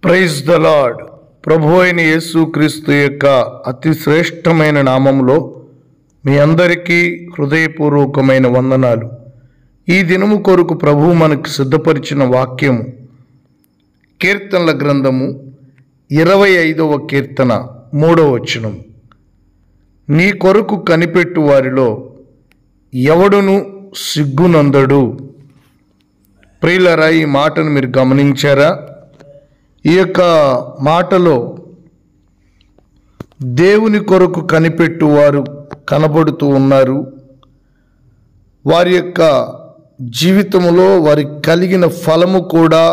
Praise the lord. ప్రభు అయిన యేసుక్రీస్తు యొక్క అతి శ్రేష్టమైన నామములో మీ అందరికీ హృదయపూర్వకమైన వందనాలు. ఈ దినము కొరకు ప్రభువు మనకు సిద్ధపరిచిన వాక్యము కీర్తనల గ్రంథము 25వ కీర్తన 3వ వచనం. నీ కొరకు కనిపెట్టు వారిలో ఎవడును సిగ్గునందడు. ప్రియులారా, ఈ మాటను మీరు గమనించారా? ఈ యొక్క మాటలో దేవుని కొరకు కనిపెట్టువారు కనబడుతూ ఉన్నారు. వారి యొక్క జీవితంలో వారికి కలిగిన ఫలము కూడా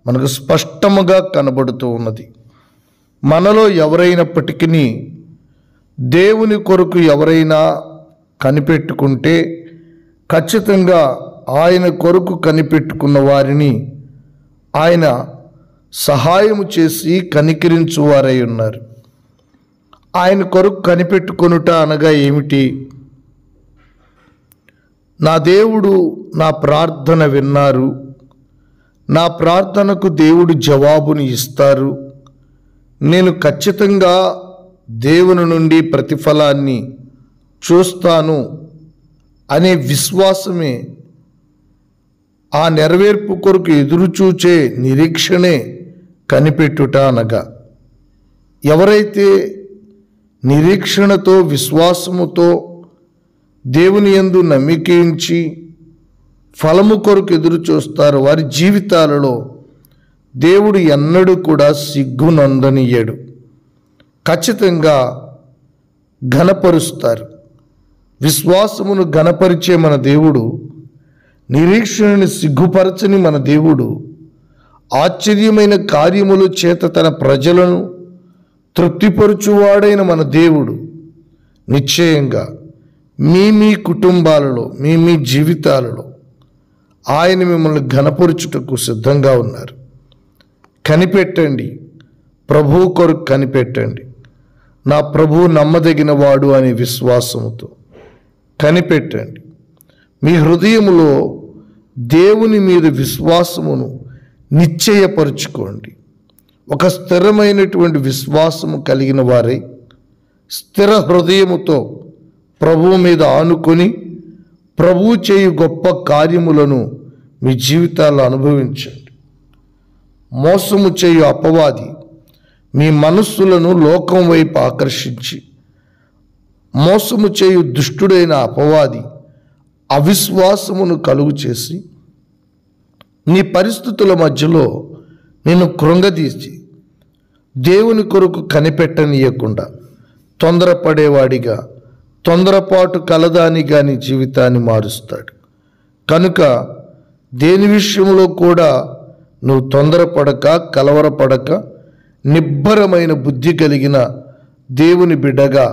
మనకు స్పష్టముగా కనబడుతూ ఉన్నది. మనలో ఎవరైనప్పటికీ దేవుని కొరకు ఎవరైనా కనిపెట్టుకుంటే ఖచ్చితంగా ఆయన కొరకు కనిపెట్టుకున్న వారిని ఆయన సహాయము చేసి కనికరించువారై ఉన్నారు. ఆయన కొరకు కనిపెట్టుకొనుట అనగా ఏమిటి? నా దేవుడు నా ప్రార్థన విన్నారు, నా ప్రార్థనకు దేవుడు జవాబుని ఇస్తారు, నేను ఖచ్చితంగా దేవుని నుండి ప్రతిఫలాన్ని చూస్తాను అనే విశ్వాసమే, ఆ నెరవేర్పు కొరకు ఎదురుచూచే నిరీక్షణే కనిపెట్టుట అనగా. ఎవరైతే నిరీక్షణతో విశ్వాసముతో దేవుని యందు నమ్మికించి ఫలము కొరకు ఎదురు చూస్తారో వారి జీవితాలలో దేవుడు ఎన్నడూ కూడా సిగ్గునందనీయడు. ఖచ్చితంగా ఘనపరుస్తారు. విశ్వాసమును ఘనపరిచే మన దేవుడు, నిరీక్షణని సిగ్గుపరచని మన దేవుడు, ఆశ్చర్యమైన కార్యముల చేత తన ప్రజలను తృప్తిపరచువాడైన మన దేవుడు నిశ్చయంగా మీ కుటుంబాలలో మీ జీవితాలలో ఆయన మిమ్మల్ని ఘనపరుచుటకు సిద్ధంగా ఉన్నారు. కనిపెట్టండి, ప్రభువు కొరకు కనిపెట్టండి. నా ప్రభువు నమ్మదగిన వాడు అనే విశ్వాసముతో కనిపెట్టండి. మీ హృదయములో దేవుని మీద విశ్వాసమును నిశ్చయపరుచుకోండి. ఒక స్థిరమైనటువంటి విశ్వాసము కలిగిన వారై స్థిర హృదయముతో ప్రభువు మీద ఆనుకొని ప్రభువు చేయు గొప్ప కార్యములను మీ జీవితాల్లో అనుభవించండి. మోసము చేయు అపవాది మీ మనస్సులను లోకం వైపు ఆకర్షించి, మోసము చేయు దుష్టుడైన అపవాది అవిశ్వాసమును కలుగు చేసి నీ పరిస్థితుల మధ్యలో నిన్ను కృంగదీసి దేవుని కొరకు కనిపెట్టనీయకుండా తొందరపడేవాడిగా, తొందరపాటు కలదానిగా నీ జీవితాన్ని మారుస్తాడు. కనుక దేని విషయంలో కూడా నువ్వు తొందరపడక, కలవరపడక, నిబ్బరమైన బుద్ధి కలిగిన దేవుని బిడ్డగా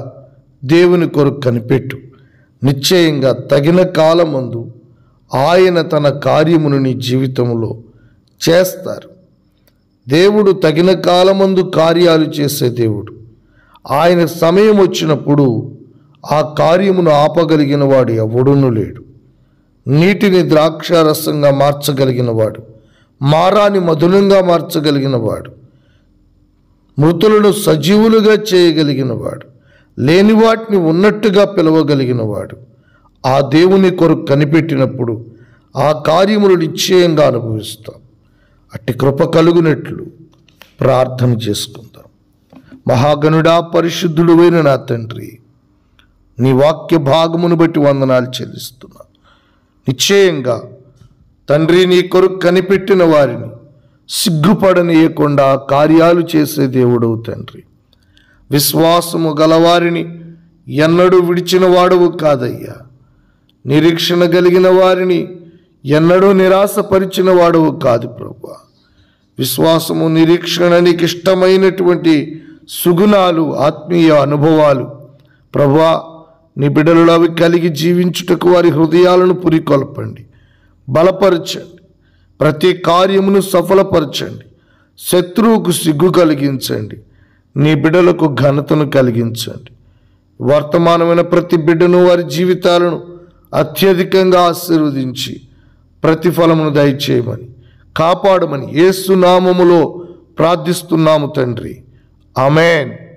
దేవుని కొరకు కనిపెట్టు. నిశ్చయంగా తగిన కాలమందు ఆయన తన కార్యమును నీ జీవితంలో చేస్తారు. దేవుడు తగిన కాలమందు కార్యాలు చేసే దేవుడు. ఆయన సమయం వచ్చినప్పుడు ఆ కార్యమును ఆపగలిగిన వాడు ఎవడునూ లేడు. నీటిని ద్రాక్షారసంగా మార్చగలిగిన వాడు, మారాన్ని మధురంగా మార్చగలిగిన వాడు, మృతులను సజీవులుగా చేయగలిగిన వాడు, లేని వాటిని ఉన్నట్టుగా పిలవగలిగిన వాడు. ఆ దేవుని కొరకు కనిపెట్టినప్పుడు ఆ కార్యములు నిశ్చయంగా అనుభవిస్తాం. అట్టి కృప కలుగునట్లు ప్రార్థన చేసుకుందాం. మహాగణుడా, పరిశుద్ధుడువైన నా తండ్రి, నీ వాక్య భాగమును బట్టి వందనాలు చెల్లిస్తున్నా. నిశ్చయంగా తండ్రి, నీ కొరకు కనిపెట్టిన వారిని సిగ్గుపడనీయకుండా కార్యాలు చేసే దేవుడవు తండ్రి. విశ్వాసము గలవారిని ఎన్నడూ విడిచిన వాడవు కాదయ్యా. నిరీక్షణ కలిగిన వారిని ఎన్నడూ నిరాశపరిచిన వాడవు కాదు ప్రభువా. విశ్వాసము, నిరీక్షణ నీకు ఇష్టమైనటువంటి సుగుణాలు, ఆత్మీయ అనుభవాలు ప్రభువా. నీ బిడ్డలు అవి కలిగి జీవించుటకు వారి హృదయాలను పురికొల్పండి, బలపరచండి, ప్రతి కార్యమును సఫలపరచండి, శత్రువుకు సిగ్గు కలిగించండి, నీ బిడ్డలకు ఘనతను కలిగించండి. వర్తమానమైన ప్రతి బిడ్డను, వారి జీవితాలను అత్యధికంగా ఆశీర్వదించి ప్రతిఫలమును దయచేయమని, కాపాడమని యేసు నామములో ప్రార్థిస్తున్నాము తండ్రి. ఆమేన్.